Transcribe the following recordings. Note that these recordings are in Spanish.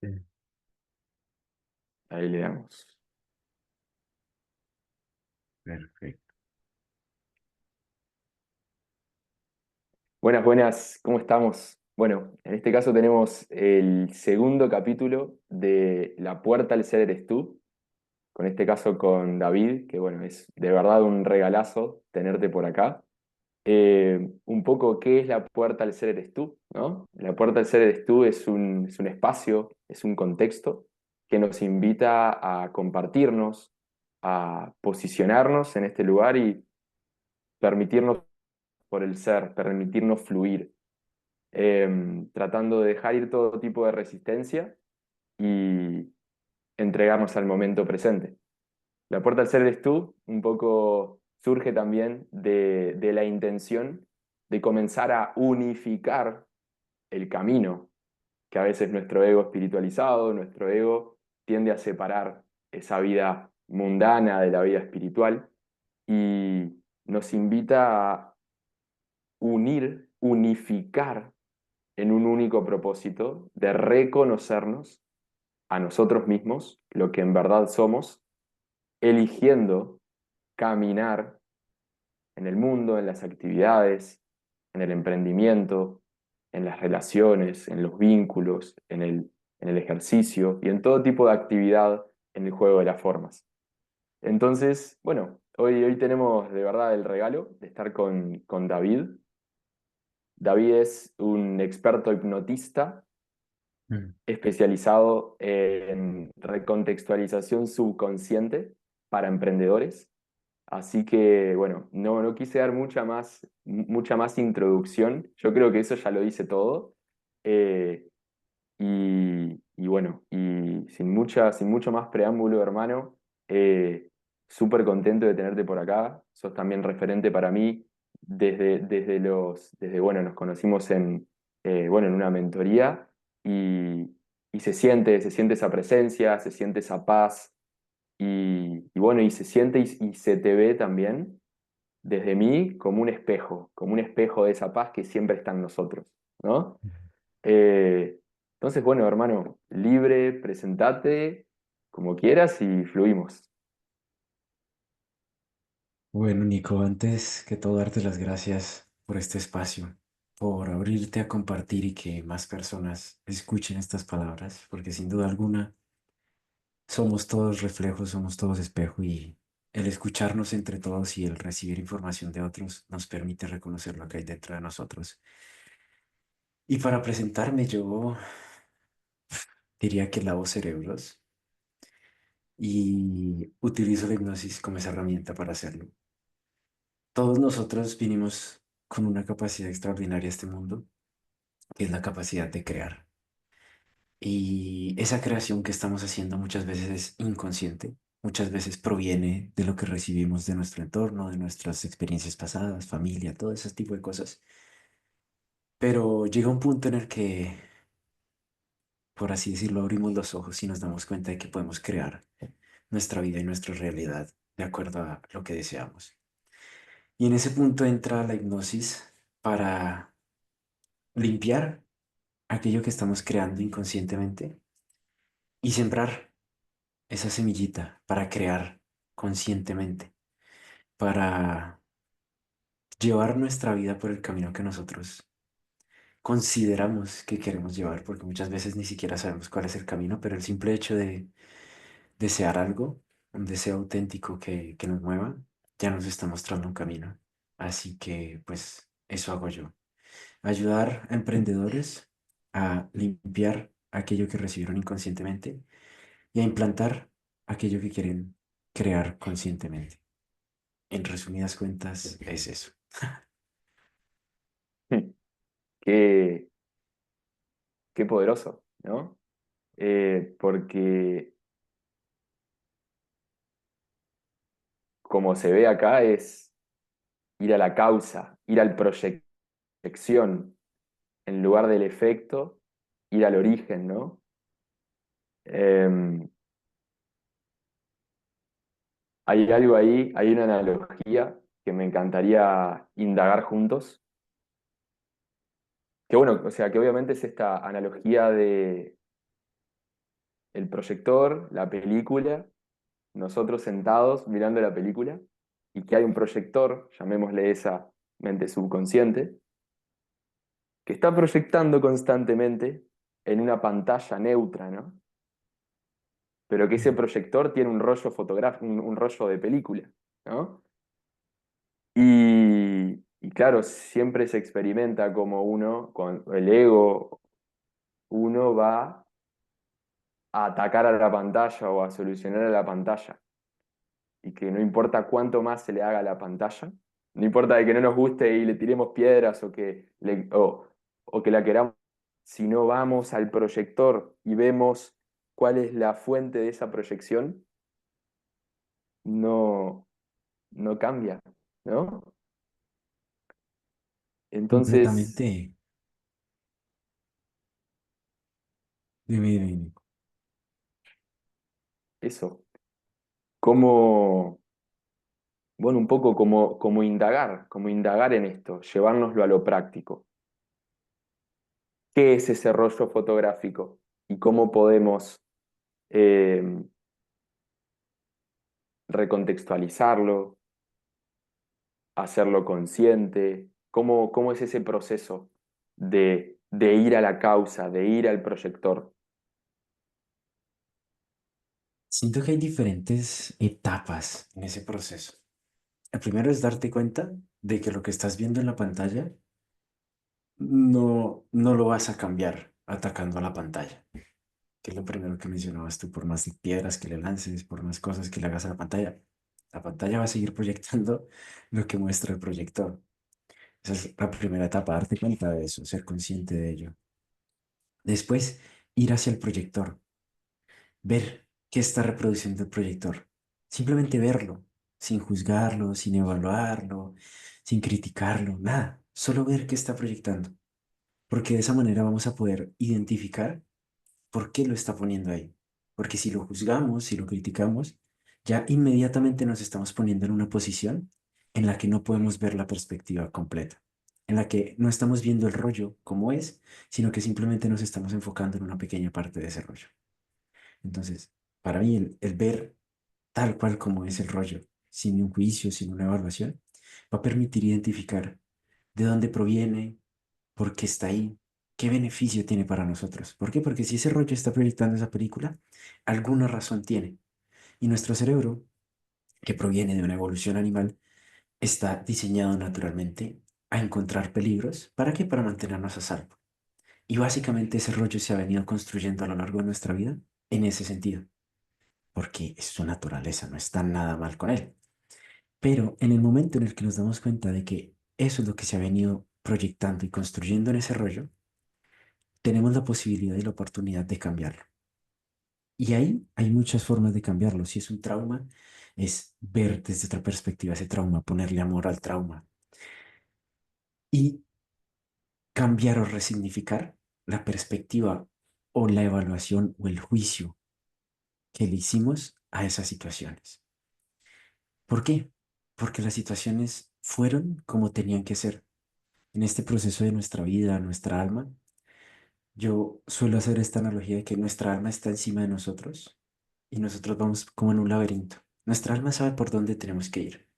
Sí. Ahí le damos. Perfecto. Buenas, buenas, ¿cómo estamos? Bueno, en este caso tenemos el segundo capítulo de La puerta al ser eres tú, con este caso con David, que bueno, es de verdad un regalazo tenerte por acá. Un poco, ¿qué es la puerta al ser eres tú? ¿No? La puerta al ser eres tú es un espacio, es un contexto que nos invita a compartirnos, a posicionarnos en este lugar y permitirnos por el ser, permitirnos fluir, tratando de dejar ir todo tipo de resistencia y entregarnos al momento presente. La puerta al ser eres tú, un poco surge también de la intención de comenzar a unificar el camino, que a veces nuestro ego espiritualizado, nuestro ego tiende a separar esa vida mundana de la vida espiritual y nos invita a unir, unificar en un único propósito de reconocernos a nosotros mismos, lo que en verdad somos, eligiendo caminar en el mundo, en las actividades, en el emprendimiento, en las relaciones, en los vínculos, en el ejercicio y en todo tipo de actividad en el juego de las formas. Entonces, bueno, hoy tenemos de verdad el regalo de estar con David. David es un experto hipnotista Mm. especializado en recontextualización subconsciente para emprendedores. Así que, bueno, no quise dar mucha más introducción. Yo creo que eso ya lo dice todo. Eh, y bueno, y sin mucho más preámbulo, hermano, súper contento de tenerte por acá. Sos también referente para mí bueno, nos conocimos bueno, en una mentoría y, y se siente esa presencia, se siente esa paz y bueno, y se siente y se te ve también desde mí como un espejo de esa paz que siempre está en nosotros, ¿no? Eh, entonces, bueno, hermano, libre, presentate como quieras y fluimos. Bueno, Nico, antes que todo, darte las gracias por este espacio, por abrirte a compartir y que más personas escuchen estas palabras, porque sin duda alguna somos todos reflejos, somos todos espejo y el escucharnos entre todos y el recibir información de otros nos permite reconocer lo que hay dentro de nosotros. Y para presentarme, yo diría que lavo cerebros y utilizo la hipnosis como esa herramienta para hacerlo. Todos nosotros vinimos con una capacidad extraordinaria a este mundo, que es la capacidad de crear. Y esa creación que estamos haciendo muchas veces es inconsciente, muchas veces proviene de lo que recibimos de nuestro entorno, de nuestras experiencias pasadas, familia, todo ese tipo de cosas. Pero llega un punto en el que, por así decirlo, abrimos los ojos y nos damos cuenta de que podemos crear nuestra vida y nuestra realidad de acuerdo a lo que deseamos. Y en ese punto entra la hipnosis para limpiar aquello que estamos creando inconscientemente y sembrar esa semillita para crear conscientemente, para llevar nuestra vida por el camino que nosotros consideramos que queremos llevar, porque muchas veces ni siquiera sabemos cuál es el camino, pero el simple hecho de desear algo, un deseo auténtico que nos mueva, ya nos está mostrando un camino. Así que, pues, eso hago yo. Ayudar a emprendedores a limpiar aquello que recibieron inconscientemente y a implantar aquello que quieren crear conscientemente. En resumidas cuentas, es eso. Qué, qué poderoso, ¿no? Porque como se ve acá es ir a la causa, ir al proyección, en lugar del efecto, ir al origen, ¿no? Eh, Hay algo ahí, hay una analogía que me encantaría indagar juntos. Que bueno, o sea, que obviamente es esta analogía el proyector, la película, nosotros sentados mirando la película, y que hay un proyector, llamémosle esa mente subconsciente, que está proyectando constantemente en una pantalla neutra, ¿no? Pero que ese Mm. proyector tiene un rollo fotográfico, un rollo de película, ¿no? Y claro, siempre se experimenta como uno, con el ego, uno va a atacar a la pantalla o a solucionar a la pantalla. Y que no importa cuánto más se le haga a la pantalla, no importa de que no nos guste y le tiremos piedras o que la queramos, si no vamos al proyector y vemos cuál es la fuente de esa proyección, no, no cambia, ¿no? Entonces, Completamente. Dime, dime, dime. eso, como, bueno, un poco como indagar en esto, llevárnoslo a lo práctico. ¿Qué es ese rollo fotográfico? ¿Y cómo podemos eh, recontextualizarlo, hacerlo consciente? ¿Cómo es ese proceso de ir a la causa, de ir al proyector? Siento que hay diferentes etapas en ese proceso. El primero es darte cuenta de que lo que estás viendo en la pantalla no lo vas a cambiar atacando a la pantalla, que es lo primero que mencionabas tú, por más piedras que le lances, por más cosas que le hagas a la pantalla va a seguir proyectando lo que muestra el proyector. Esa es la primera etapa, darte cuenta de eso, ser consciente de ello. Después, ir hacia el proyector, ver qué está reproduciendo el proyector. Simplemente verlo, sin juzgarlo, sin evaluarlo, sin criticarlo, nada. Solo ver qué está proyectando. Porque de esa manera vamos a poder identificar por qué lo está poniendo ahí. Porque si lo juzgamos, si lo criticamos, ya inmediatamente nos estamos poniendo en una posición en la que no podemos ver la perspectiva completa, en la que no estamos viendo el rollo como es, sino que simplemente nos estamos enfocando en una pequeña parte de ese rollo. Entonces, para mí, el ver tal cual como es el rollo, sin un juicio, sin una evaluación, va a permitir identificar de dónde proviene, por qué está ahí, qué beneficio tiene para nosotros. ¿Por qué? Porque si ese rollo está proyectando esa película, alguna razón tiene. Y nuestro cerebro, que proviene de una evolución animal, está diseñado naturalmente a encontrar peligros. ¿Para qué? Para mantenernos a salvo. Y básicamente ese rollo se ha venido construyendo a lo largo de nuestra vida en ese sentido, porque es su naturaleza, no está nada mal con él. Pero en el momento en el que nos damos cuenta de que eso es lo que se ha venido proyectando y construyendo en ese rollo, tenemos la posibilidad y la oportunidad de cambiarlo. Y ahí hay muchas formas de cambiarlo. Si es un trauma, es ver desde otra perspectiva ese trauma, ponerle amor al trauma y cambiar o resignificar la perspectiva o la evaluación o el juicio que le hicimos a esas situaciones. ¿Por qué? Porque las situaciones fueron como tenían que ser. En este proceso de nuestra vida, nuestra alma, yo suelo hacer esta analogía de que nuestra alma está encima de nosotros y nosotros vamos como en un laberinto. Nuestra alma sabe por dónde tenemos que ir.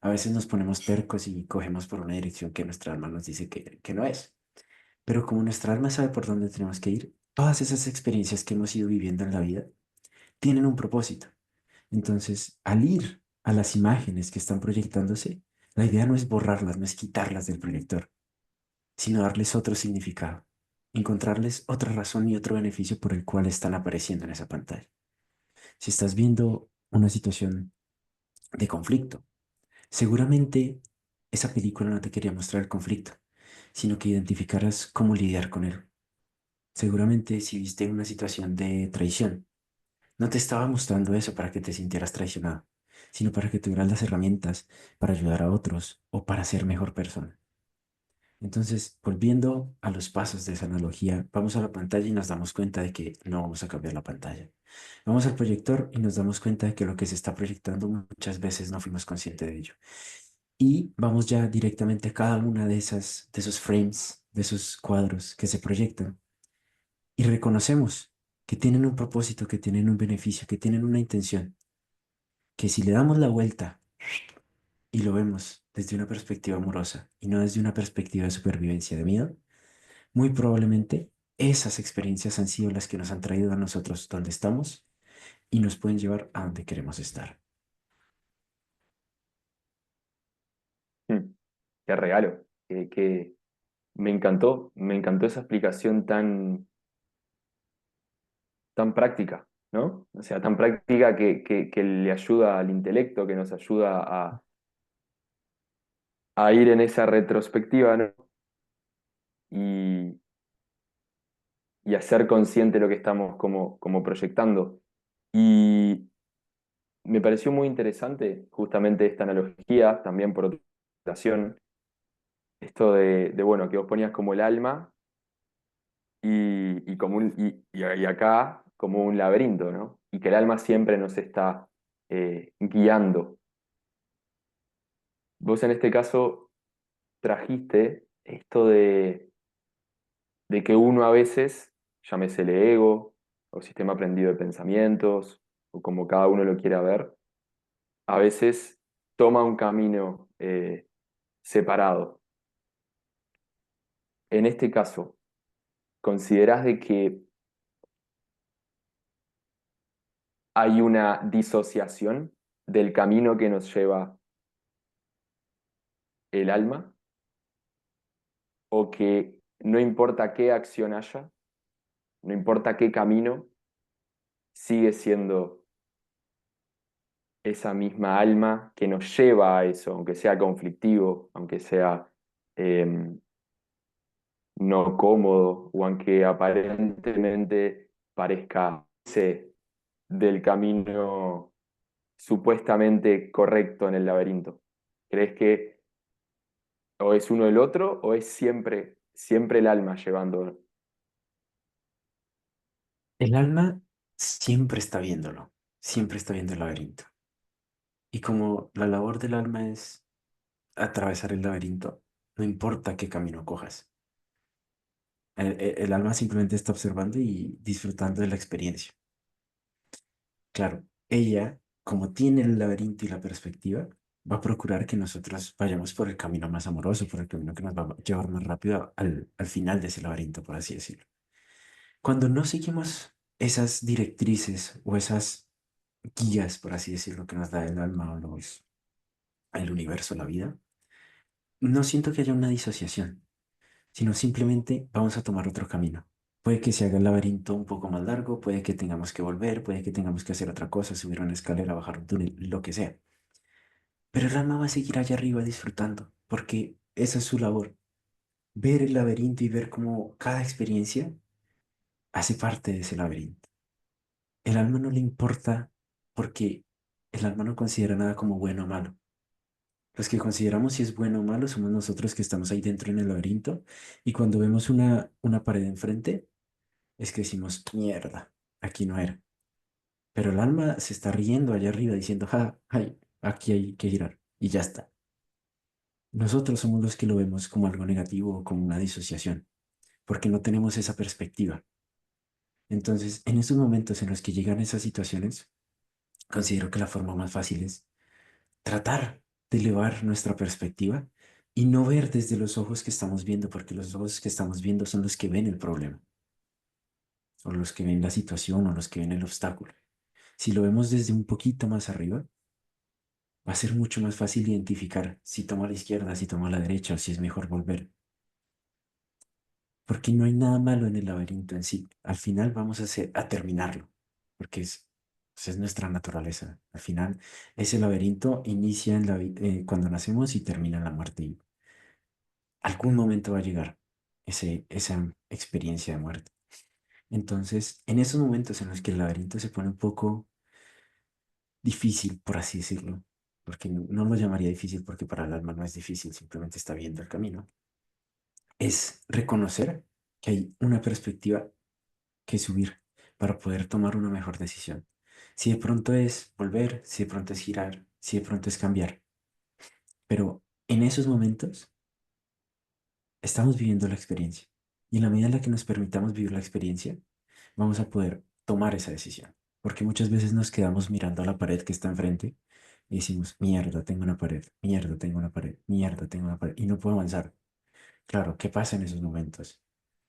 A veces nos ponemos tercos y cogemos por una dirección que nuestra alma nos dice que no es. Pero como nuestra alma sabe por dónde tenemos que ir, todas esas experiencias que hemos ido viviendo en la vida tienen un propósito. Entonces, al ir a las imágenes que están proyectándose, la idea no es borrarlas, no es quitarlas del proyector, sino darles otro significado, encontrarles otra razón y otro beneficio por el cual están apareciendo en esa pantalla. Si estás viendo una situación de conflicto, seguramente esa película no te quería mostrar el conflicto, sino que identificaras cómo lidiar con él. Seguramente si viste una situación de traición, no te estaba mostrando eso para que te sintieras traicionado, sino para que tuvieras las herramientas para ayudar a otros o para ser mejor persona. Entonces, volviendo a los pasos de esa analogía, vamos a la pantalla y nos damos cuenta de que no vamos a cambiar la pantalla. Vamos al proyector y nos damos cuenta de que lo que se está proyectando muchas veces no fuimos conscientes de ello. Y vamos ya directamente a cada una de esos frames, de esos cuadros que se proyectan y reconocemos. que tienen un propósito, que tienen un beneficio, que tienen una intención, que si le damos la vuelta y lo vemos desde una perspectiva amorosa y no desde una perspectiva de supervivencia, de miedo, muy probablemente esas experiencias han sido las que nos han traído a nosotros donde estamos y nos pueden llevar a donde queremos estar. Mm, qué regalo, que me encantó esa explicación tan práctica, ¿no? O sea, tan práctica que le ayuda al intelecto, que nos ayuda a ir en esa retrospectiva, ¿no? Y, y a ser consciente de lo que estamos como proyectando. Y me pareció muy interesante justamente esta analogía, también por otra relación, esto bueno, que vos ponías como el alma y acá como un laberinto, ¿no? Y que el alma siempre nos está guiando. Vos en este caso trajiste esto de que uno a veces, llámesele ego o sistema aprendido de pensamientos, o como cada uno lo quiera ver, a veces toma un camino separado. En este caso, ¿considerás de que hay una disociación del camino que nos lleva el alma? ¿O que no importa qué acción haya, no importa qué camino, sigue siendo esa misma alma que nos lleva a eso, aunque sea conflictivo, aunque sea eh, no cómodo, o aunque aparentemente parezca ese del camino supuestamente correcto en el laberinto? ¿Crees que o es uno el otro o es siempre el alma llevando? El alma siempre está viendo el laberinto. Y como la labor del alma es atravesar el laberinto, no importa qué camino cojas. El alma simplemente está observando y disfrutando de la experiencia. Claro, ella, como tiene el laberinto y la perspectiva, va a procurar que nosotros vayamos por el camino más amoroso, por el camino que nos va a llevar más rápido al final de ese laberinto, por así decirlo. Cuando no seguimos esas directrices o esas guías, por así decirlo, que nos da el alma o el universo, la vida, no siento que haya una disociación, sino simplemente vamos a tomar otro camino. Puede que se haga el laberinto un poco más largo, puede que tengamos que volver, puede que tengamos que hacer otra cosa, subir una escalera, bajar un túnel, lo que sea. Pero el alma va a seguir allá arriba disfrutando, porque esa es su labor, ver el laberinto y ver cómo cada experiencia hace parte de ese laberinto. El alma no le importa porque el alma no considera nada como bueno o malo. Los que consideramos si es bueno o malo somos nosotros que estamos ahí dentro en el laberinto y cuando vemos una pared enfrente es que decimos, mierda, aquí no era. Pero el alma se está riendo allá arriba diciendo, ja, ay, aquí hay que girar y ya está. Nosotros somos los que lo vemos como algo negativo o como una disociación, porque no tenemos esa perspectiva. Entonces, en esos momentos en los que llegan esas situaciones, considero que la forma más fácil es tratar de elevar nuestra perspectiva y no ver desde los ojos que estamos viendo, porque los ojos que estamos viendo son los que ven el problema, o los que ven la situación, o los que ven el obstáculo. Si lo vemos desde un poquito más arriba, va a ser mucho más fácil identificar si tomo a la izquierda, si tomo a la derecha, o si es mejor volver. Porque no hay nada malo en el laberinto en sí. Al final vamos a terminarlo, porque pues es nuestra naturaleza. Al final, ese laberinto inicia cuando nacemos y termina en la muerte. Y algún momento va a llegar esa experiencia de muerte. Entonces, en esos momentos en los que el laberinto se pone un poco difícil, por así decirlo, porque no lo llamaría difícil porque para el alma no es difícil, simplemente está viendo el camino, es reconocer que hay una perspectiva que subir para poder tomar una mejor decisión. Si de pronto es volver, si de pronto es girar, si de pronto es cambiar, pero en esos momentos estamos viviendo la experiencia y en la medida en la que nos permitamos vivir la experiencia, vamos a poder tomar esa decisión. Porque muchas veces nos quedamos mirando a la pared que está enfrente y decimos, mierda, tengo una pared, mierda, tengo una pared, mierda, tengo una pared, y no puedo avanzar. Claro, ¿qué pasa en esos momentos?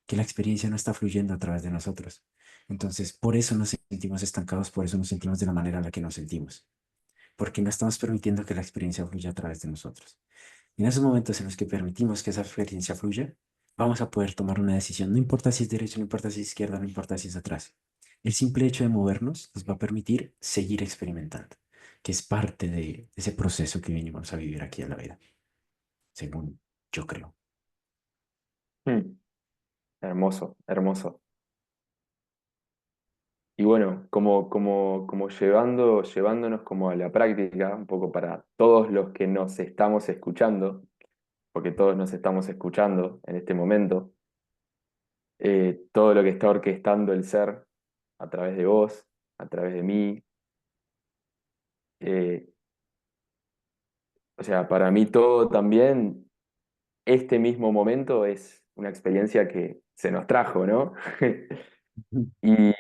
Que la experiencia no está fluyendo a través de nosotros. Entonces, por eso nos sentimos estancados, por eso nos sentimos de la manera en la que nos sentimos, porque no estamos permitiendo que la experiencia fluya a través de nosotros. Y en esos momentos en los que permitimos que esa experiencia fluya, vamos a poder tomar una decisión. No importa si es derecho, no importa si es izquierda, no importa si es atrás. El simple hecho de movernos nos va a permitir seguir experimentando, que es parte de ese proceso que venimos a vivir aquí en la vida, según yo creo. Mm, hermoso, hermoso. Y bueno, como llevándonos como a la práctica, un poco para todos los que nos estamos escuchando, porque todos nos estamos escuchando en este momento, todo lo que está orquestando el ser a través de vos, a través de mí. eh, o sea, para mí todo también, este mismo momento es una experiencia que se nos trajo, ¿no? Y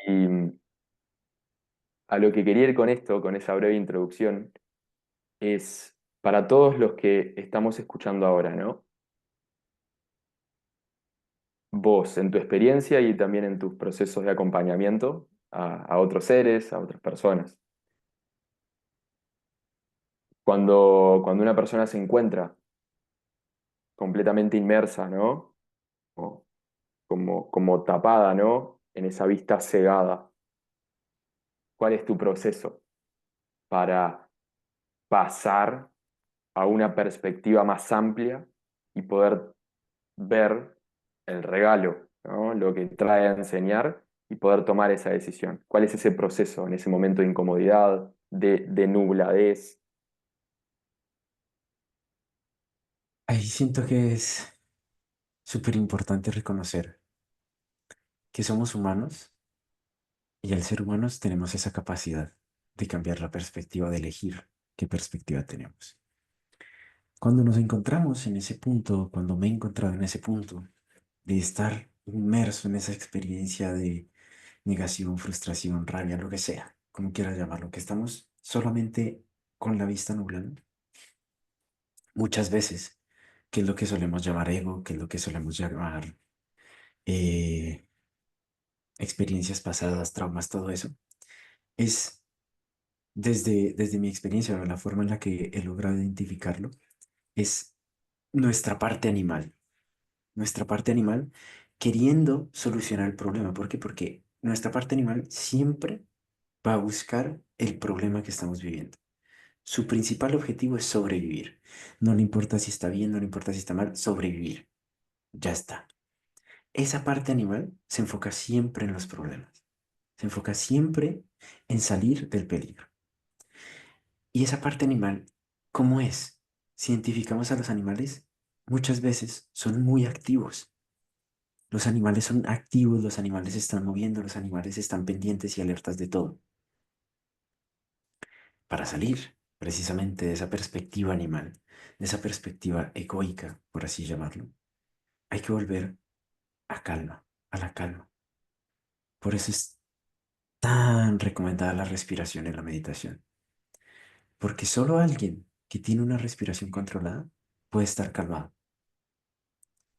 a lo que quería ir con esto, con esa breve introducción, es para todos los que estamos escuchando ahora, ¿no? Vos, en tu experiencia y también en tus procesos de acompañamiento a otros seres, a otras personas. Cuando una persona se encuentra completamente inmersa, ¿no? O como tapada, ¿no? En esa vista cegada, ¿cuál es tu proceso para pasar a una perspectiva más amplia y poder ver el regalo, ¿no? Lo que trae a enseñar y poder tomar esa decisión? ¿Cuál es ese proceso en ese momento de incomodidad, de nubladez? Ahí siento que es súper importante reconocer que somos humanos y al ser humanos tenemos esa capacidad de cambiar la perspectiva, de elegir qué perspectiva tenemos. Cuando nos encontramos en ese punto, cuando me he encontrado en ese punto de estar inmerso en esa experiencia de negación, frustración, rabia, lo que sea, como quieras llamarlo, que estamos solamente con la vista nublada, muchas veces, que es lo que solemos llamar ego, que es lo que solemos llamar eh, experiencias pasadas, traumas, todo eso, es desde mi experiencia o la forma en la que he logrado identificarlo, es nuestra parte animal, nuestra parte animal queriendo solucionar el problema. ¿Por qué? Porque nuestra parte animal siempre va a buscar el problema que estamos viviendo. Su principal objetivo es sobrevivir. No le importa si está bien, no le importa si está mal, sobrevivir. Ya está. Esa parte animal se enfoca siempre en los problemas. Se enfoca siempre en salir del peligro. Y esa parte animal, ¿cómo es? Si identificamos a los animales, muchas veces son muy activos. Los animales son activos, los animales se están moviendo, los animales están pendientes y alertas de todo. Para salir precisamente de esa perspectiva animal, de esa perspectiva egoica, por así llamarlo, hay que volver a calma, a la calma. Por eso es tan recomendada la respiración en la meditación, porque solo alguien que tiene una respiración controlada puede estar calmado.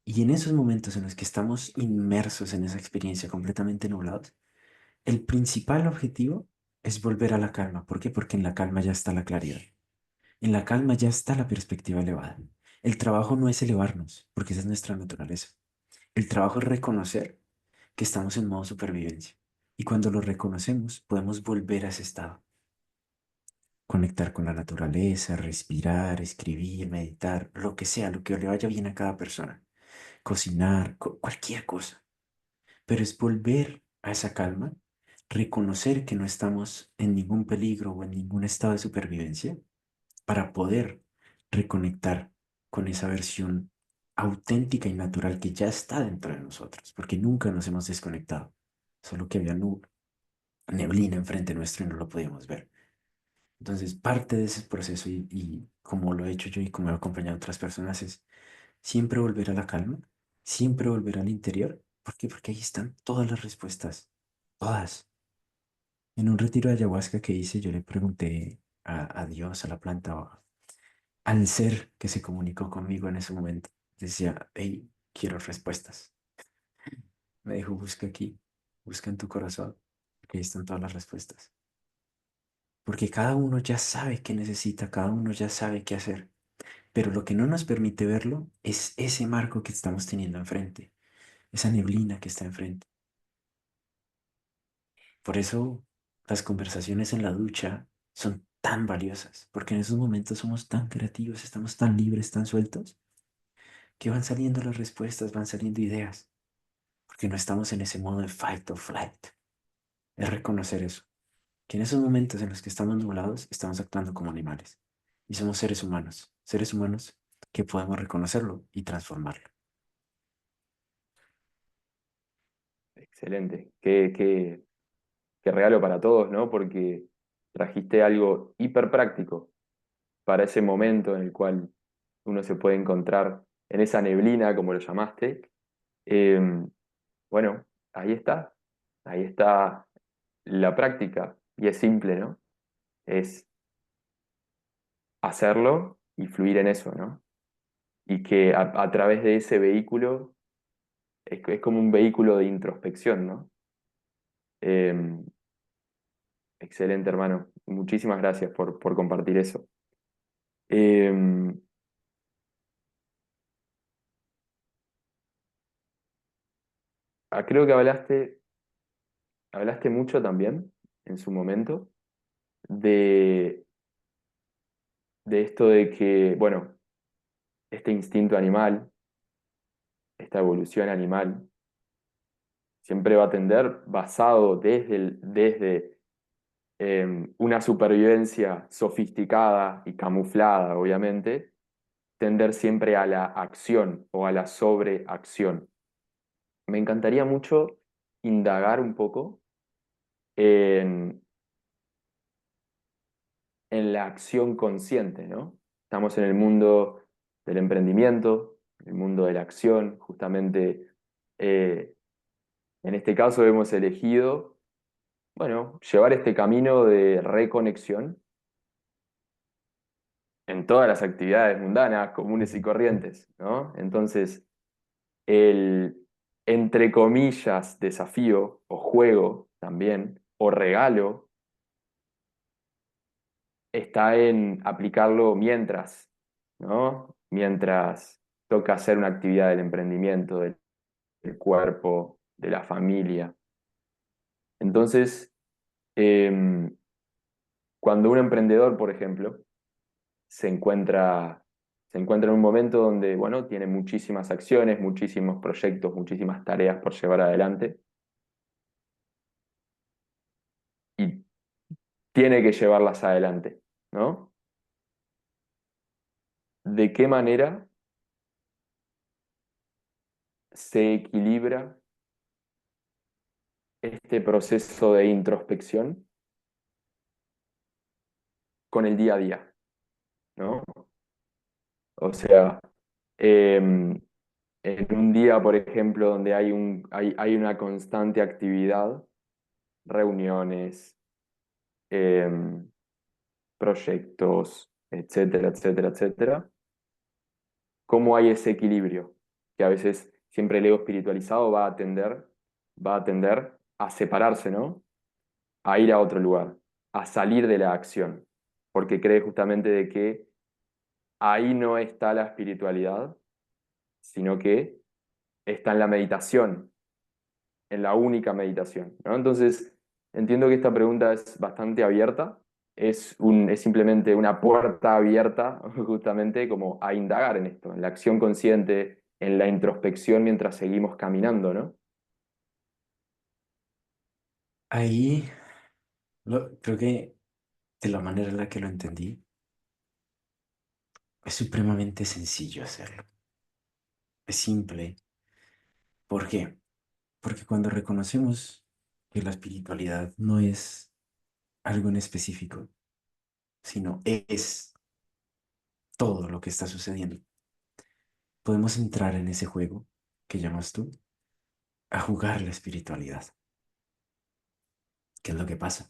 Y en esos momentos en los que estamos inmersos en esa experiencia completamente nublados, el principal objetivo es volver a la calma. ¿Por qué? Porque en la calma ya está la claridad. En la calma ya está la perspectiva elevada. El trabajo no es elevarnos, porque esa es nuestra naturaleza. El trabajo es reconocer que estamos en modo supervivencia. Y cuando lo reconocemos, podemos volver a ese estado. Conectar con la naturaleza, respirar, escribir, meditar, lo que sea, lo que le vaya bien a cada persona. Cocinar, cualquier cosa. Pero es volver a esa calma, reconocer que no estamos en ningún peligro o en ningún estado de supervivencia para poder reconectar con esa versión auténtica y natural que ya está dentro de nosotros, porque nunca nos hemos desconectado, solo que había neblina enfrente nuestro y no lo podíamos ver. Entonces, parte de ese proceso y como lo he hecho yo y como he acompañado a otras personas es siempre volver a la calma, siempre volver al interior. ¿Por qué? Porque ahí están todas las respuestas, todas. En un retiro de ayahuasca que hice, yo le pregunté a Dios, a la planta, al ser que se comunicó conmigo en ese momento. Decía, hey, quiero respuestas. Me dijo, busca aquí, busca en tu corazón, que ahí están todas las respuestas. Porque cada uno ya sabe qué necesita, cada uno ya sabe qué hacer. Pero lo que no nos permite verlo es ese marco que estamos teniendo enfrente, esa neblina que está enfrente. Por eso las conversaciones en la ducha son tan valiosas, porque en esos momentos somos tan creativos, estamos tan libres, tan sueltos, que van saliendo las respuestas, van saliendo ideas, porque no estamos en ese modo de fight or flight. Es reconocer eso, que en esos momentos en los que estamos nublados, estamos actuando como animales. Y somos seres humanos que podemos reconocerlo y transformarlo. Excelente. Qué regalo para todos, ¿no? Porque trajiste algo hiper práctico para ese momento en el cual uno se puede encontrar en esa neblina, como lo llamaste. Eh, bueno, ahí está la práctica y es simple, ¿no? Es hacerlo y fluir en eso, ¿no? Y que a través de ese vehículo, es como un vehículo de introspección, ¿no? Eh, excelente, hermano. Muchísimas gracias por compartir eso. Eh, creo que hablaste mucho también en su momento de, de esto de que, bueno, este instinto animal, esta evolución animal, siempre va a tender basado desde una supervivencia sofisticada y camuflada, obviamente, tender siempre a la acción o a la sobreacción. Me encantaría mucho indagar un poco en, en la acción consciente, ¿no? Estamos en el mundo del emprendimiento, el mundo de la acción, justamente eh, en este caso hemos elegido, bueno, llevar este camino de reconexión en todas las actividades mundanas, comunes y corrientes, ¿no? Entonces, el, entre comillas, desafío o juego también, o regalo, está en aplicarlo mientras, ¿no? Mientras toca hacer una actividad del emprendimiento, del cuerpo, de la familia. Entonces, em, cuando un emprendedor, por ejemplo, se encuentra, se encuentra en un momento donde, bueno, tiene muchísimas acciones, muchísimos proyectos, muchísimas tareas por llevar adelante y tiene que llevarlas adelante, ¿no? ¿De qué manera se equilibra este proceso de introspección con el día a día, ¿no? O sea, em, en un día, por ejemplo, donde hay una constante actividad, reuniones, em, proyectos, etcétera, etcétera, etcétera, ¿cómo hay ese equilibrio? Que a veces siempre el ego espiritualizado va a tender a separarse, ¿no? A ir a otro lugar, a salir de la acción, porque cree justamente de que ahí no está la espiritualidad, sino que está en la meditación, en la única meditación, ¿no? Entonces, entiendo que esta pregunta es bastante abierta, es simplemente una puerta abierta justamente como a indagar en esto, en la acción consciente, en la introspección mientras seguimos caminando, ¿no? Ahí creo que de la manera en la que lo entendí, es supremamente sencillo hacerlo. Es simple. ¿Por qué? Porque cuando reconocemos que la espiritualidad no es algo en específico, sino es todo lo que está sucediendo, podemos entrar en ese juego que llamas tú a jugar la espiritualidad. ¿Qué es lo que pasa?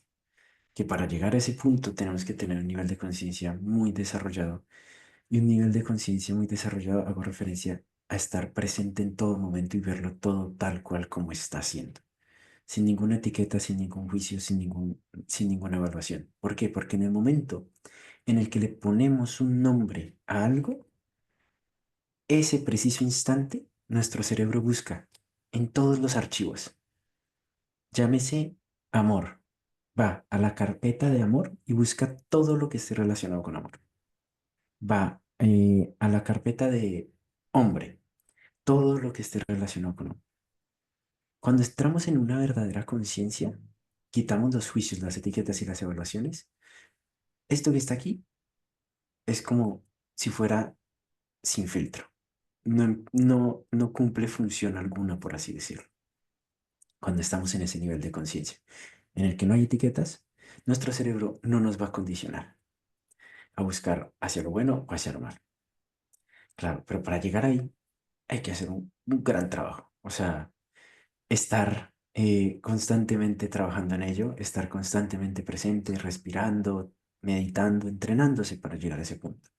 que para llegar a ese punto tenemos que tener un nivel de conciencia muy desarrollado. Y un nivel de conciencia muy desarrollado, hago referencia a estar presente en todo momento y verlo todo tal cual como está siendo, sin ninguna etiqueta, sin ningún juicio, sin ninguna evaluación. ¿Por qué? Porque en el momento en el que le ponemos un nombre a algo, ese preciso instante, nuestro cerebro busca en todos los archivos, llámese amor, va a la carpeta de amor y busca todo lo que esté relacionado con amor. Va a la carpeta de hombre, todo lo que esté relacionado con hombre. Cuando entramos en una verdadera conciencia, quitamos los juicios, las etiquetas y las evaluaciones. Esto que está aquí es como si fuera sin filtro. No cumple función alguna, por así decirlo. Cuando estamos en ese nivel de conciencia, en el que no hay etiquetas, nuestro cerebro no nos va a condicionar a buscar hacia lo bueno o hacia lo malo. Claro, pero para llegar ahí hay que hacer un gran trabajo. O sea, estar constantemente trabajando en ello, estar constantemente presente, respirando, meditando, entrenándose para llegar a ese punto.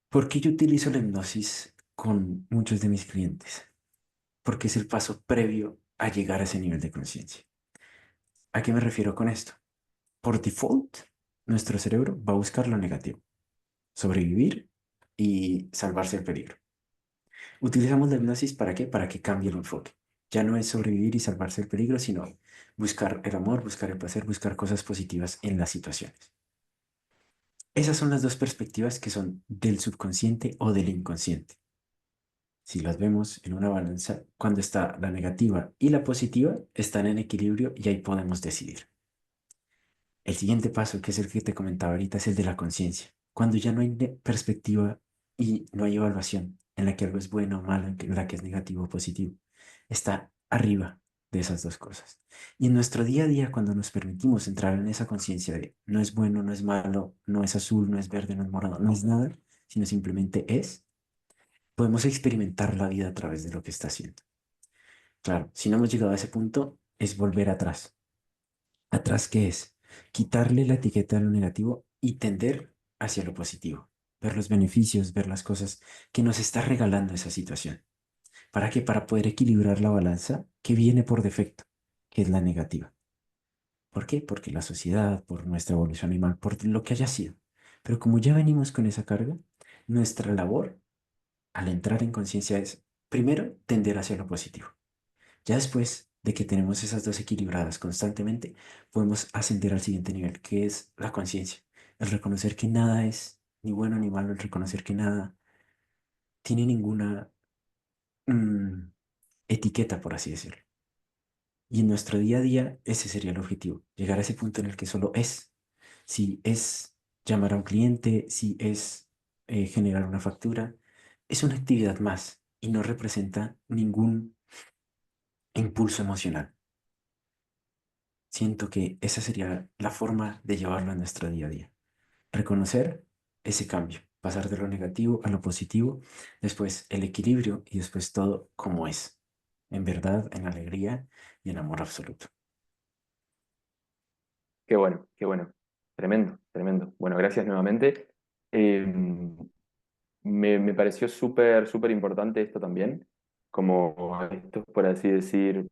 ¿Por qué yo utilizo la hipnosis con muchos de mis clientes? Porque es el paso previo a llegar a ese nivel de conciencia. ¿A qué me refiero con esto? Por default, nuestro cerebro va a buscar lo negativo, sobrevivir y salvarse del peligro. Utilizamos la hipnosis ¿para qué? Para que cambie el enfoque. Ya no es sobrevivir y salvarse del peligro, sino buscar el amor, buscar el placer, buscar cosas positivas en las situaciones. Esas son las dos perspectivas que son del subconsciente o del inconsciente. Si las vemos en una balanza, cuando está la negativa y la positiva, están en equilibrio y ahí podemos decidir. El siguiente paso, que es el que te comentaba ahorita, es el de la conciencia. Cuando ya no hay perspectiva y no hay evaluación en la que algo es bueno o malo, en la que es negativo o positivo, está arriba de esas dos cosas. Y en nuestro día a día, cuando nos permitimos entrar en esa conciencia de no es bueno, no es malo, no es azul, no es verde, no es morado, no es nada, sino simplemente es, podemos experimentar la vida a través de lo que está haciendo. Claro, si no hemos llegado a ese punto, es volver atrás. ¿Atrás qué es? Quitarle la etiqueta a lo negativo y tender hacia lo positivo. Ver los beneficios, ver las cosas que nos está regalando esa situación. ¿Para qué? Para poder equilibrar la balanza que viene por defecto, que es la negativa. ¿Por qué? Porque la sociedad, por nuestra evolución animal, por lo que haya sido. Pero como ya venimos con esa carga, nuestra labor al entrar en conciencia es, primero, tender hacia lo positivo. Ya después de que tenemos esas dos equilibradas constantemente, podemos ascender al siguiente nivel, que es la conciencia. El reconocer que nada es ni bueno ni malo, el reconocer que nada tiene ninguna mm, etiqueta, por así decirlo. Y en nuestro día a día, ese sería el objetivo, llegar a ese punto en el que solo es. Si es llamar a un cliente, si es generar una factura, es una actividad más y no representa ningún impulso emocional. Siento que esa sería la forma de llevarlo a nuestro día a día. Reconocer ese cambio, pasar de lo negativo a lo positivo, después el equilibrio y después todo como es, en verdad, en alegría y en amor absoluto. Qué bueno, qué bueno. Tremendo, tremendo. Bueno, gracias nuevamente. Eh, me pareció súper, súper importante esto también, como esto, por así decir,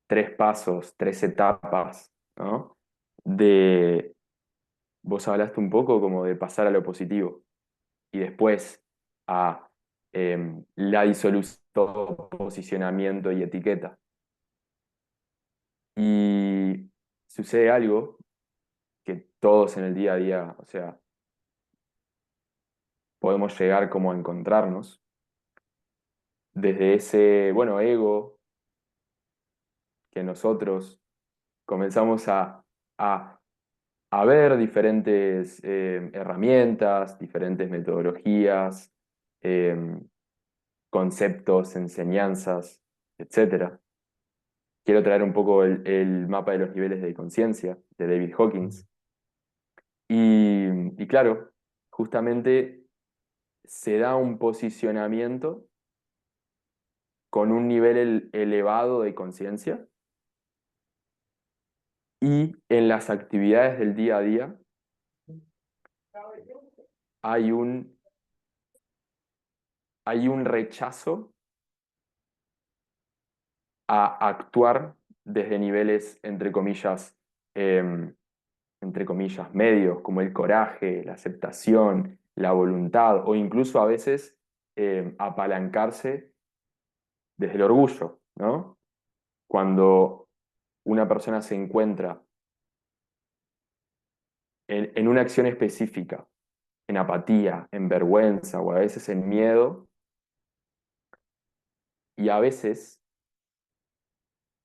tres pasos, tres etapas, ¿no? De, vos hablaste un poco como de pasar a lo positivo y después a la disolución, posicionamiento y etiqueta. Y sucede algo que todos en el día a día, o sea, podemos llegar como a encontrarnos desde ese, bueno, ego que nosotros comenzamos a, a ver diferentes herramientas, diferentes metodologías, eh, conceptos, enseñanzas, etcétera. Quiero traer un poco el mapa de los niveles de conciencia de David Mm. Hawkins. Y claro, justamente se da un posicionamiento con un nivel elevado de conciencia Y en las actividades del día a día hay hay un rechazo a actuar desde niveles, entre comillas, medios, como el coraje, la aceptación, la voluntad, o incluso a veces apalancarse desde el orgullo, ¿no? Cuando una persona se encuentra en una acción específica, en apatía, en vergüenza o a veces en miedo, y a veces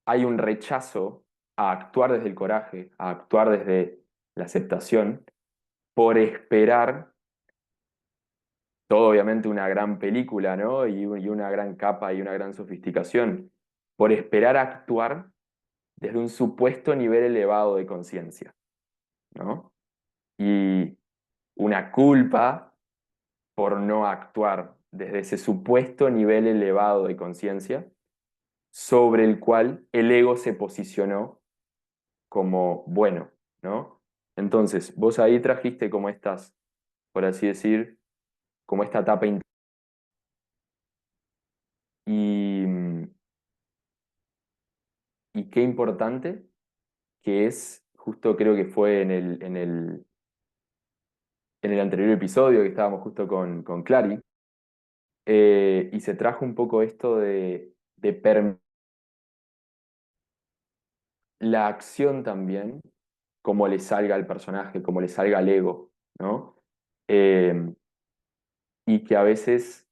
hay un rechazo a actuar desde el coraje, a actuar desde la aceptación, por esperar, todo obviamente una gran película, ¿no? Y una gran capa y una gran sofisticación, por esperar actuar desde un supuesto nivel elevado de conciencia, ¿no? Y una culpa por no actuar desde ese supuesto nivel elevado de conciencia sobre el cual el ego se posicionó como bueno, ¿no? Entonces, vos ahí trajiste como estas, por así decir, como esta etapa y, y qué importante que es, justo creo que fue en el anterior episodio que estábamos justo con Clary, y se trajo un poco esto de la acción también, como le salga al personaje, como le salga al ego, ¿no? Eh, y que a veces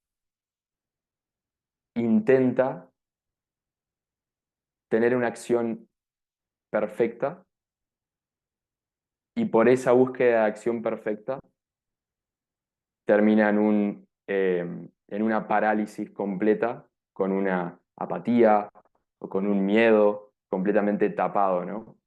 intenta tener una acción perfecta y por esa búsqueda de acción perfecta termina en una parálisis completa, con una apatía o con un miedo completamente tapado, ¿no?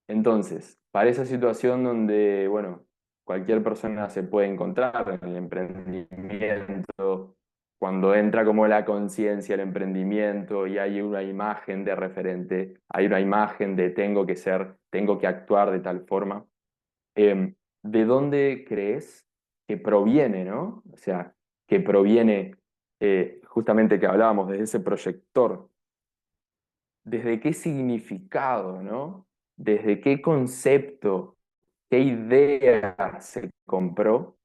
Entonces, para esa situación donde, bueno, cualquier persona se puede encontrar en el emprendimiento, cuando entra como la conciencia, el emprendimiento y hay una imagen de referente, hay una imagen de tengo que ser, tengo que actuar de tal forma, ¿de dónde crees que proviene, ¿no? O sea, que proviene justamente que hablábamos desde ese proyector, desde qué significado, ¿no? Desde qué concepto, qué idea se compró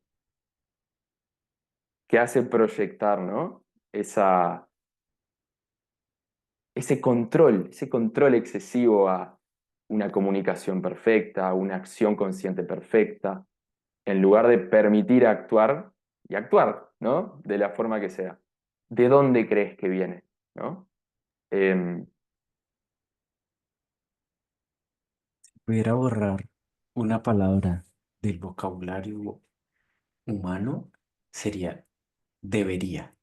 que hace proyectar, ¿no? Esa, ese control excesivo a una comunicación perfecta, a una acción consciente perfecta, en lugar de permitir actuar y actuar, ¿no? De la forma que sea. ¿De dónde crees que viene, ¿no? Eh, Pudiera borrar una palabra del vocabulario humano, sería debería.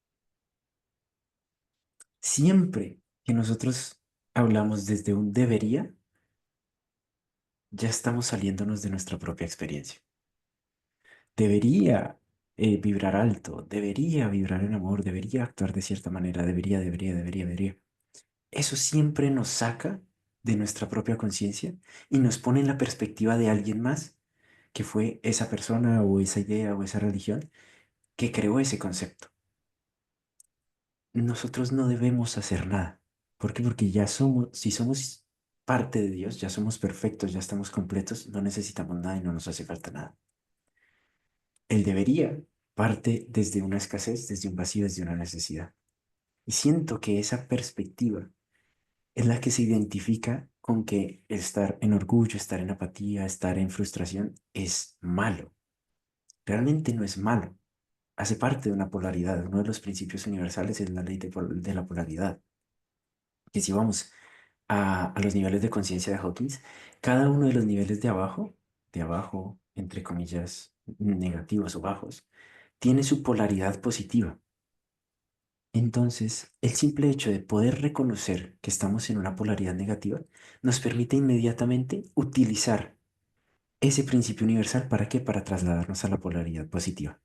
Siempre que nosotros hablamos desde un debería, ya estamos saliéndonos de nuestra propia experiencia. Debería vibrar alto, debería vibrar en amor, debería actuar de cierta manera, debería. Eso siempre nos saca de nuestra propia conciencia y nos pone en la perspectiva de alguien más que fue esa persona o esa idea o esa religión que creó ese concepto. Nosotros no debemos hacer nada. ¿Por qué? Porque ya somos, si somos parte de Dios, ya somos perfectos, ya estamos completos, no necesitamos nada y no nos hace falta nada. El debería parte desde una escasez, desde un vacío, desde una necesidad. Y siento que esa perspectiva es la que se identifica con que estar en orgullo, estar en apatía, estar en frustración es malo. Realmente no es malo. Hace parte de una polaridad. Uno de los principios universales es la ley de la polaridad. Que si vamos a los niveles de conciencia de Hawkins, cada uno de los niveles de abajo, entre comillas, negativos o bajos, tiene su polaridad positiva. Entonces, el simple hecho de poder reconocer que estamos en una polaridad negativa nos permite inmediatamente utilizar ese principio universal. ¿Para qué? Para trasladarnos a la polaridad positiva.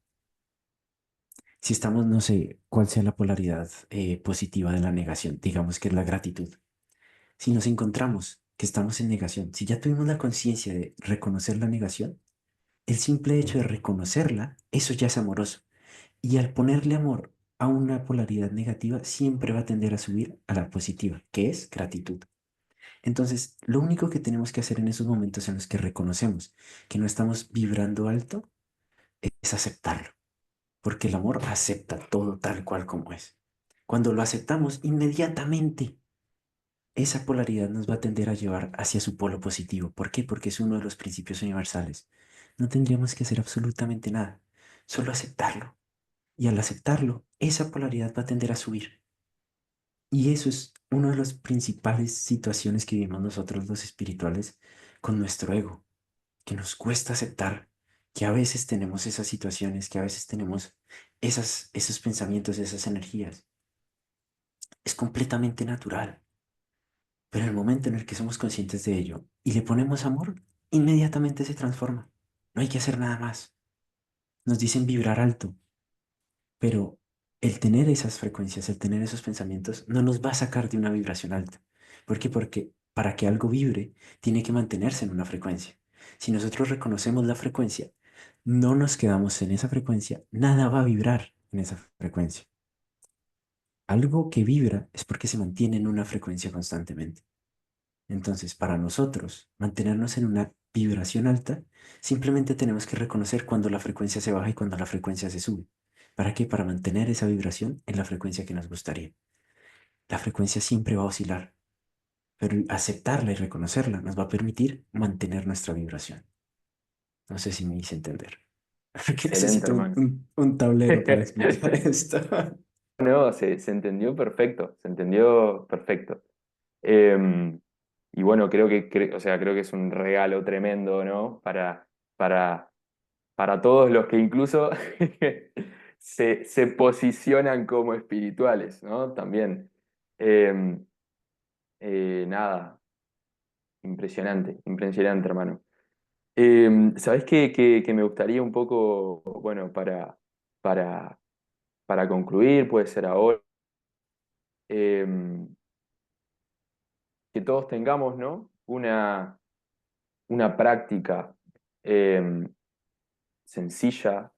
Si estamos, no sé cuál sea la polaridad positiva de la negación, digamos que es la gratitud. Si nos encontramos que estamos en negación, si ya tuvimos la conciencia de reconocer la negación, el simple hecho de reconocerla, eso ya es amoroso. Y al ponerle amor a una polaridad negativa, siempre va a tender a subir a la positiva, que es gratitud. Entonces, lo único que tenemos que hacer en esos momentos en los que reconocemos que no estamos vibrando alto es aceptarlo, porque el amor acepta todo tal cual como es. Cuando lo aceptamos, inmediatamente esa polaridad nos va a tender a llevar hacia su polo positivo. ¿Por qué? Porque es uno de los principios universales. No tendríamos que hacer absolutamente nada, solo aceptarlo. Y al aceptarlo, esa polaridad va a tender a subir. Y eso es una de las principales situaciones que vivimos nosotros los espirituales con nuestro ego, que nos cuesta aceptar que a veces tenemos esas situaciones, que a veces tenemos esos pensamientos, esas energías. Es completamente natural. Pero en el momento en el que somos conscientes de ello y le ponemos amor, inmediatamente se transforma. No hay que hacer nada más. Nos dicen vibrar alto, pero el tener esas frecuencias, el tener esos pensamientos, no nos va a sacar de una vibración alta. ¿Por qué? Porque para que algo vibre, tiene que mantenerse en una frecuencia. Si nosotros reconocemos la frecuencia, no nos quedamos en esa frecuencia, nada va a vibrar en esa frecuencia. Algo que vibra es porque se mantiene en una frecuencia constantemente. Entonces, para nosotros, mantenernos en una vibración alta, simplemente tenemos que reconocer cuando la frecuencia se baja y cuando la frecuencia se sube. ¿Para qué? Para mantener esa vibración en la frecuencia que nos gustaría. La frecuencia siempre va a oscilar, pero el aceptarla y reconocerla nos va a permitir mantener nuestra vibración. No sé si me hice entender. Porque Excelente, necesito hermano. un tablero para explicar esto. No, se entendió perfecto, se entendió perfecto. Eh, y bueno, o sea, creo que es un regalo tremendo, ¿no? Para, para todos los que incluso se posicionan como espirituales, ¿no? También. Eh, Nada, impresionante, impresionante, hermano. ¿Sabés que me gustaría un poco, bueno, para, para concluir, puede ser ahora, eh, que todos tengamos, ¿no? Una práctica eh, sencilla,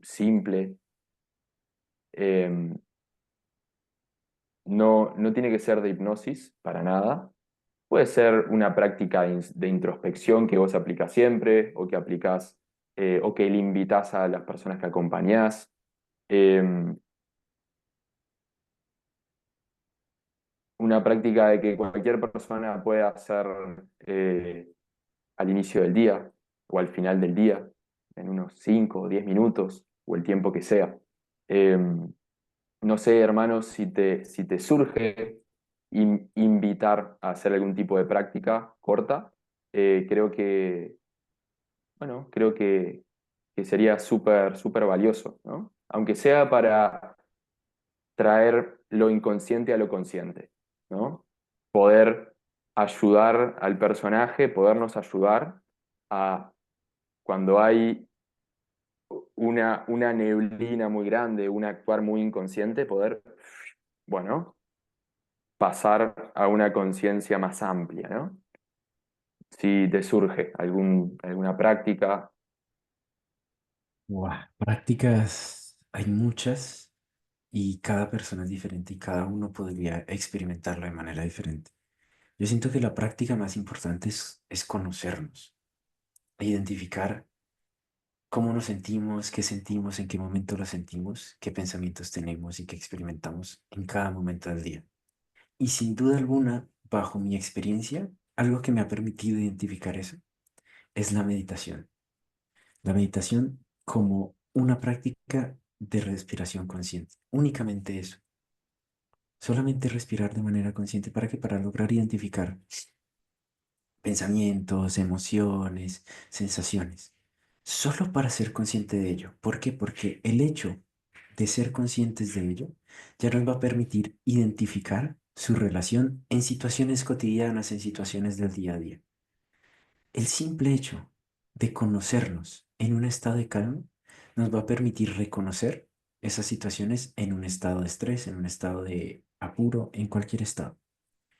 simple, eh, no tiene que ser de hipnosis para nada. Puede ser una práctica de introspección que vos aplicás siempre o que aplicás o que le invitás a las personas que acompañás. Eh, una práctica de que cualquier persona pueda hacer al inicio del día o al final del día, en unos 5 o 10 minutos o el tiempo que sea. Eh, no sé, hermanos, si te surge invitar a hacer algún tipo de práctica corta, creo bueno, que sería súper, súper valioso, ¿no? Aunque sea para traer lo inconsciente a lo consciente, ¿no? Poder ayudar al personaje, podernos ayudar a cuando hay una neblina muy grande, un actuar muy inconsciente, poder, bueno, pasar a una conciencia más amplia, ¿no? Si te surge alguna práctica, Buah, prácticas hay muchas y cada persona es diferente y cada uno podría experimentarlo de manera diferente. Yo siento que la práctica más importante es conocernos, e identificar cómo nos sentimos, en qué momento lo sentimos, qué pensamientos tenemos y qué experimentamos en cada momento del día. Y sin duda alguna, bajo mi experiencia, algo que me ha permitido identificar eso es la meditación. La meditación como una práctica de respiración consciente. Únicamente eso. Solamente respirar de manera consciente para lograr identificar pensamientos, emociones, sensaciones. Solo para ser consciente de ello. ¿Por qué? Porque el hecho de ser conscientes de ello ya nos va a permitir identificar su relación en situaciones cotidianas, en situaciones del día a día. El simple hecho de conocernos en un estado de calma nos va a permitir reconocer esas situaciones en un estado de estrés, en un estado de apuro, en cualquier estado.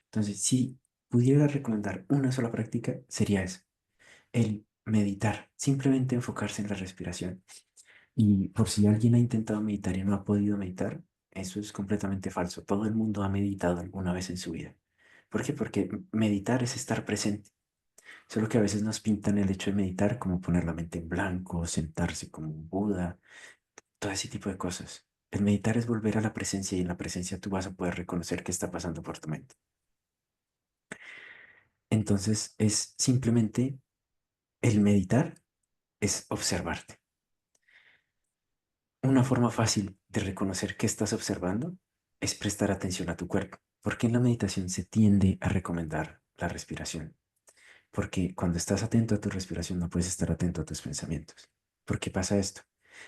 Entonces, si pudiera recomendar una sola práctica, sería esa, el meditar, simplemente enfocarse en la respiración. Y por si alguien ha intentado meditar y no ha podido meditar, eso es completamente falso. Todo el mundo ha meditado alguna vez en su vida. ¿Por qué? Porque meditar es estar presente. Solo que a veces nos pintan el hecho de meditar como poner la mente en blanco, sentarse como un Buda, todo ese tipo de cosas. El meditar es volver a la presencia y en la presencia tú vas a poder reconocer qué está pasando por tu mente. Entonces es simplemente el meditar es observarte. Una forma fácil de reconocer qué estás observando es prestar atención a tu cuerpo, porque en la meditación se tiende a recomendar la respiración, porque cuando estás atento a tu respiración no puedes estar atento a tus pensamientos. ¿Por qué pasa esto?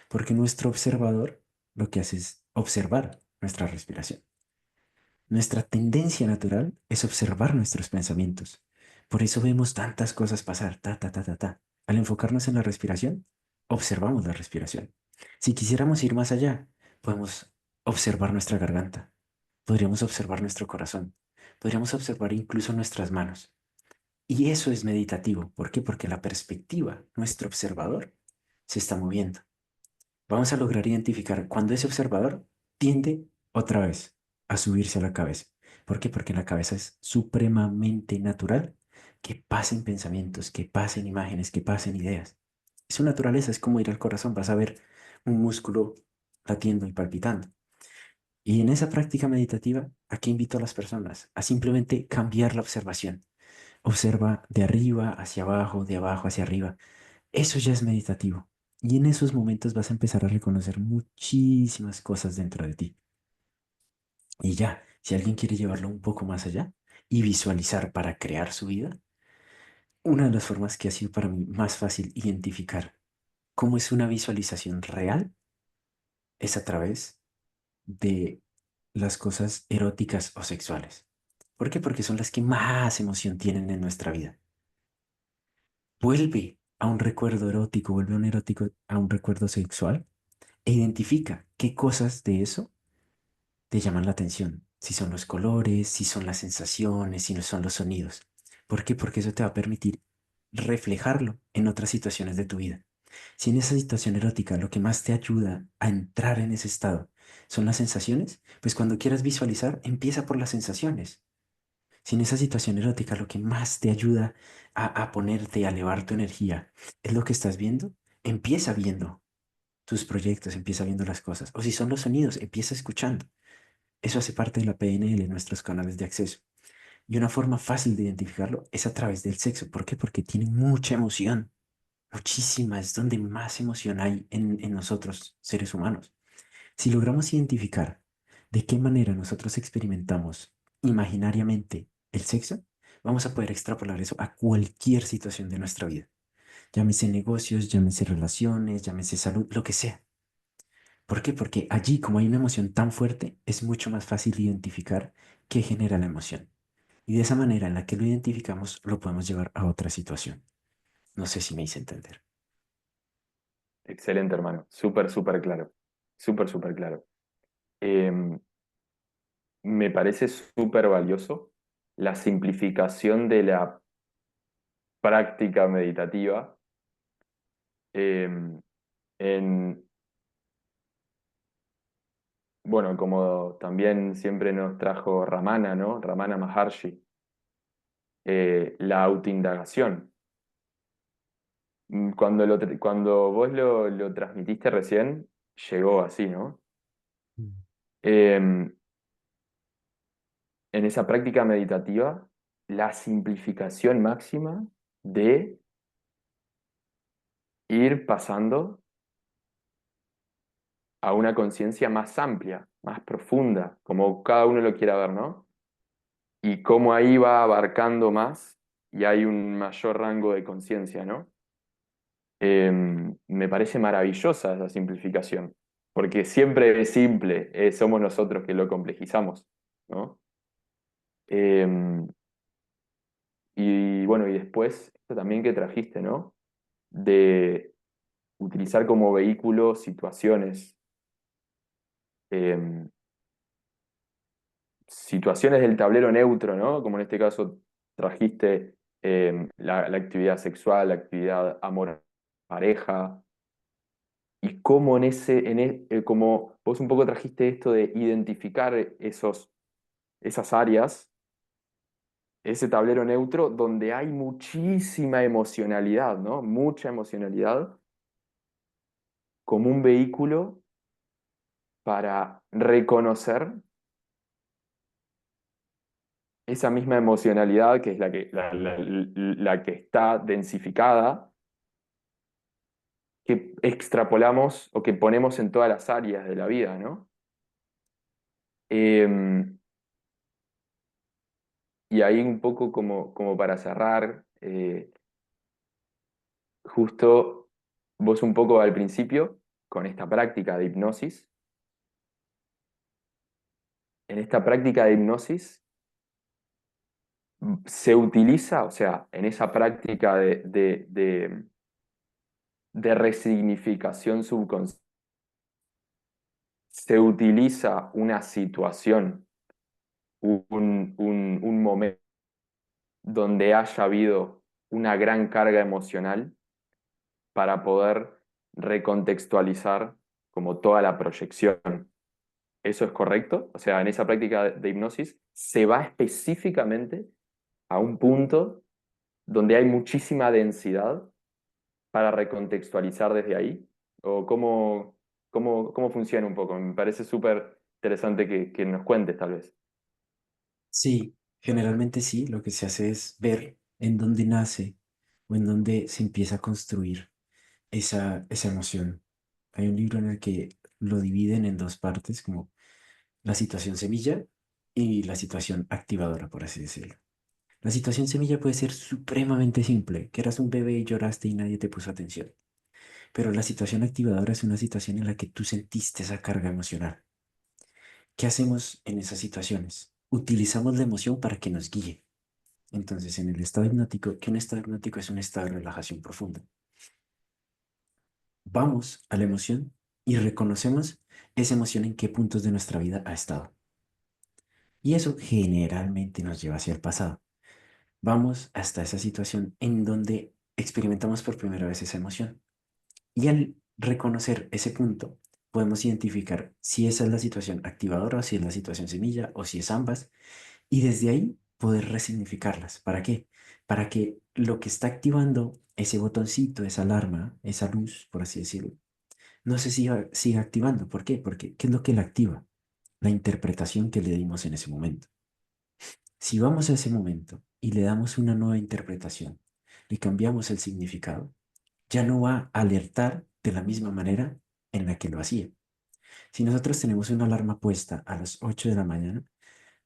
Porque nuestro observador lo que hace es observar nuestra respiración. Nuestra tendencia natural es observar nuestros pensamientos. Por eso vemos tantas cosas pasar, ta, ta, ta, ta, ta. Al enfocarnos en la respiración, observamos la respiración. Si quisiéramos ir más allá, podemos observar nuestra garganta, podríamos observar nuestro corazón, podríamos observar incluso nuestras manos. Y eso es meditativo. ¿Por qué? Porque la perspectiva, nuestro observador, se está moviendo. Vamos a lograr identificar cuando ese observador tiende otra vez a subirse a la cabeza. ¿Por qué? Porque en la cabeza es supremamente natural que pasen pensamientos, que pasen imágenes, que pasen ideas. Es su naturaleza, es como ir al corazón, vas a ver un músculo latiendo y palpitando. Y en esa práctica meditativa, aquí invito a las personas a simplemente cambiar la observación. Observa de arriba hacia abajo, de abajo hacia arriba. Eso ya es meditativo. Y en esos momentos vas a empezar a reconocer muchísimas cosas dentro de ti. Y ya, si alguien quiere llevarlo un poco más allá y visualizar para crear su vida, una de las formas que ha sido para mí más fácil identificar cómo es una visualización real es a través de las cosas eróticas o sexuales. ¿Por qué? Porque son las que más emoción tienen en nuestra vida. Vuelve a un recuerdo erótico, vuelve a un erótico a un recuerdo sexual e identifica qué cosas de eso te llaman la atención. Si son los colores, si son las sensaciones, si no son los sonidos. ¿Por qué? Porque eso te va a permitir reflejarlo en otras situaciones de tu vida. Si en esa situación erótica lo que más te ayuda a entrar en ese estado son las sensaciones, pues cuando quieras visualizar, empieza por las sensaciones. Si en esa situación erótica lo que más te ayuda a ponerte, a elevar tu energía, es lo que estás viendo, empieza viendo tus proyectos, empieza viendo las cosas. O si son los sonidos, empieza escuchando. Eso hace parte de la PNL, nuestros canales de acceso. Y una forma fácil de identificarlo es a través del sexo. ¿Por qué? Porque tiene mucha emoción, muchísima, es donde más emoción hay en nosotros, seres humanos. Si logramos identificar de qué manera nosotros experimentamos imaginariamente el sexo, vamos a poder extrapolar eso a cualquier situación de nuestra vida. Llámese negocios, llámese relaciones, llámese salud, lo que sea. ¿Por qué? Porque allí, como hay una emoción tan fuerte, es mucho más fácil identificar qué genera la emoción. Y de esa manera en la que lo identificamos, lo podemos llevar a otra situación. No sé si me hice entender. Excelente, hermano. Súper, súper claro. Súper, súper claro. Eh, Me parece súper valioso la simplificación de la práctica meditativa eh, en, bueno, como también siempre nos trajo Ramana, ¿no? Ramana Maharshi, la autoindagación. Cuando vos lo transmitiste recién, llegó así, ¿no? Mm. Eh, en esa práctica meditativa, la simplificación máxima de ir pasando a una conciencia más amplia, más profunda, como cada uno lo quiera ver, ¿no? Y cómo ahí va abarcando más y hay un mayor rango de conciencia, ¿no? Me parece maravillosa esa simplificación, porque siempre es simple, somos nosotros que lo complejizamos, ¿no? Eh, y bueno, y después, esto también que trajiste, ¿no? De utilizar como vehículo situaciones, eh, situaciones del tablero neutro, ¿no? Como en este caso trajiste la actividad sexual, la actividad amor, pareja, y cómo como vos un poco trajiste esto de identificar esas áreas, ese tablero neutro donde hay muchísima emocionalidad, ¿no? Mucha emocionalidad como un vehículo para reconocer esa misma emocionalidad que es la que está densificada, que extrapolamos o que ponemos en todas las áreas de la vida, ¿no? Eh, y ahí un poco como para cerrar, justo vos un poco al principio, con esta práctica de hipnosis, en esta práctica de hipnosis se utiliza, o sea, en esa práctica de resignificación subconsciente, se utiliza una situación, un momento donde haya habido una gran carga emocional para poder recontextualizar como toda la proyección. ¿Eso es correcto? O sea, en esa práctica de hipnosis se va específicamente a un punto donde hay muchísima densidad para recontextualizar desde ahí. ¿O cómo funciona un poco? Me parece súper interesante que nos cuentes, tal vez. Sí, generalmente sí, lo que se hace es ver en dónde nace o en dónde se empieza a construir esa emoción. Hay un libro en el que lo dividen en dos partes, como la situación semilla y la situación activadora, por así decirlo. La situación semilla puede ser supremamente simple, que eras un bebé y lloraste y nadie te puso atención. Pero la situación activadora es una situación en la que tú sentiste esa carga emocional. ¿Qué hacemos en esas situaciones? Utilizamos la emoción para que nos guíe. Entonces, en el estado hipnótico, que un estado hipnótico es un estado de relajación profunda, vamos a la emoción y reconocemos esa emoción en qué puntos de nuestra vida ha estado. Y eso generalmente nos lleva hacia el pasado. Vamos hasta esa situación en donde experimentamos por primera vez esa emoción. Y al reconocer ese punto, podemos identificar si esa es la situación activadora o si es la situación semilla o si es ambas. Y desde ahí poder resignificarlas. ¿Para qué? Para que lo que está activando ese botoncito, esa alarma, esa luz, por así decirlo, no se siga activando. ¿Por qué? Porque ¿qué es lo que la activa? La interpretación que le dimos en ese momento. Si vamos a ese momento y le damos una nueva interpretación, le cambiamos el significado, ya no va a alertar de la misma manera en la que lo hacía. Si nosotros tenemos una alarma puesta a las 8 de la mañana,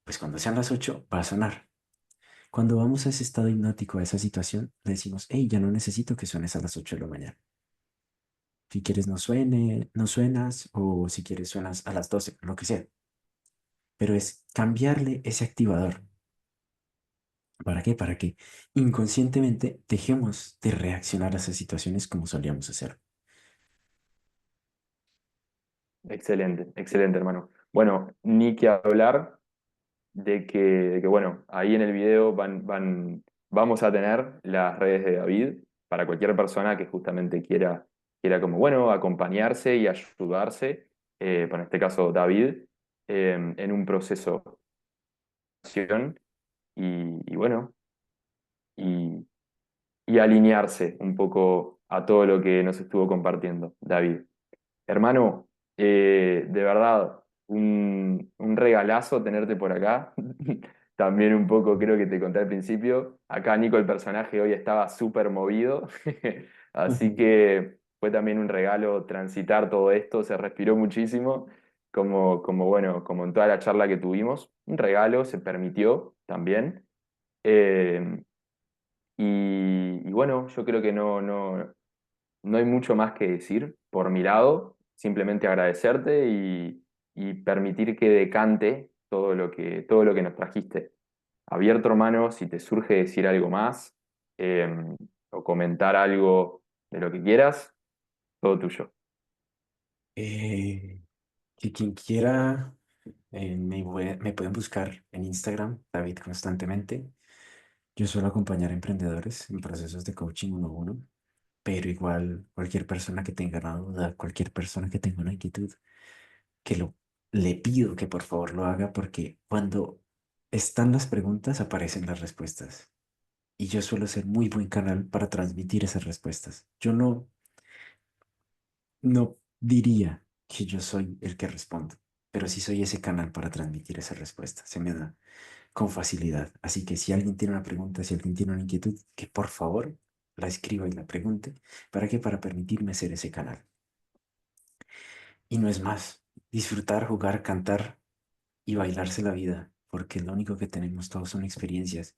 pues cuando sean las 8 va a sonar. Cuando vamos a ese estado hipnótico, a esa situación, le decimos, hey, ya no necesito que suenes a las 8 de la mañana. Si quieres no suene, no suenas, o si quieres suenas a las 12, lo que sea. Pero es cambiarle ese activador. ¿Para qué? Para que inconscientemente dejemos de reaccionar a esas situaciones como solíamos hacer. Excelente, excelente, hermano. Bueno, ni que hablar de que, bueno, ahí en el video vamos a tener las redes de David para cualquier persona que justamente quiera como, bueno, acompañarse y ayudarse, en este caso David, en un proceso de acción y bueno, y, y alinearse un poco a todo lo que nos estuvo compartiendo David. Hermano, de verdad, un regalazo tenerte por acá. También un poco creo que te conté al principio. Acá Nico, el personaje, hoy estaba súper movido. Así Ujú. que fue también un regalo transitar todo esto. Se respiró muchísimo, bueno, como en toda la charla que tuvimos. Un regalo, se permitió también. Eh, y bueno, yo creo que no hay mucho más que decir por mi lado, simplemente agradecerte y permitir que decante todo lo que nos trajiste. Abierto, hermano, si te surge decir algo más eh, o comentar algo de lo que quieras, todo tuyo. Eh, que quien quiera, me pueden buscar en Instagram, David Constantemente. Yo suelo acompañar a emprendedores en procesos de coaching uno a uno, pero igual cualquier persona que tenga una duda, cualquier persona que tenga una inquietud, que lo le pido que por favor lo haga porque cuando están las preguntas aparecen las respuestas. Y yo suelo ser muy buen canal para transmitir esas respuestas. Yo no diría que yo soy el que respondo, pero sí soy ese canal para transmitir esa respuesta. Se me da con facilidad. Así que si alguien tiene una pregunta, si alguien tiene una inquietud, que por favor la escriba y la pregunte. ¿Para qué? Para permitirme ser ese canal. Y no es más, disfrutar, jugar, cantar y bailarse la vida, porque lo único que tenemos todos son experiencias.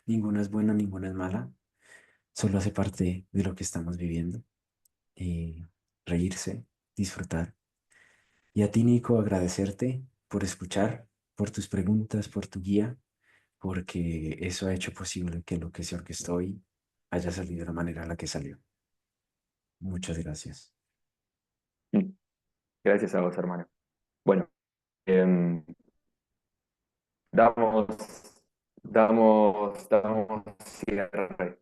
Ninguna es buena, ninguna es mala, solo hace parte de lo que estamos viviendo. eh, Reírse, disfrutar. Y a ti, Nico, agradecerte por escuchar, por tus preguntas, por tu guía, porque eso ha hecho posible que lo que se orquestó hoy haya salido de la manera en la que salió. Muchas gracias. Mm. Gracias a vos, hermano. Bueno, em, damos, damos cierre.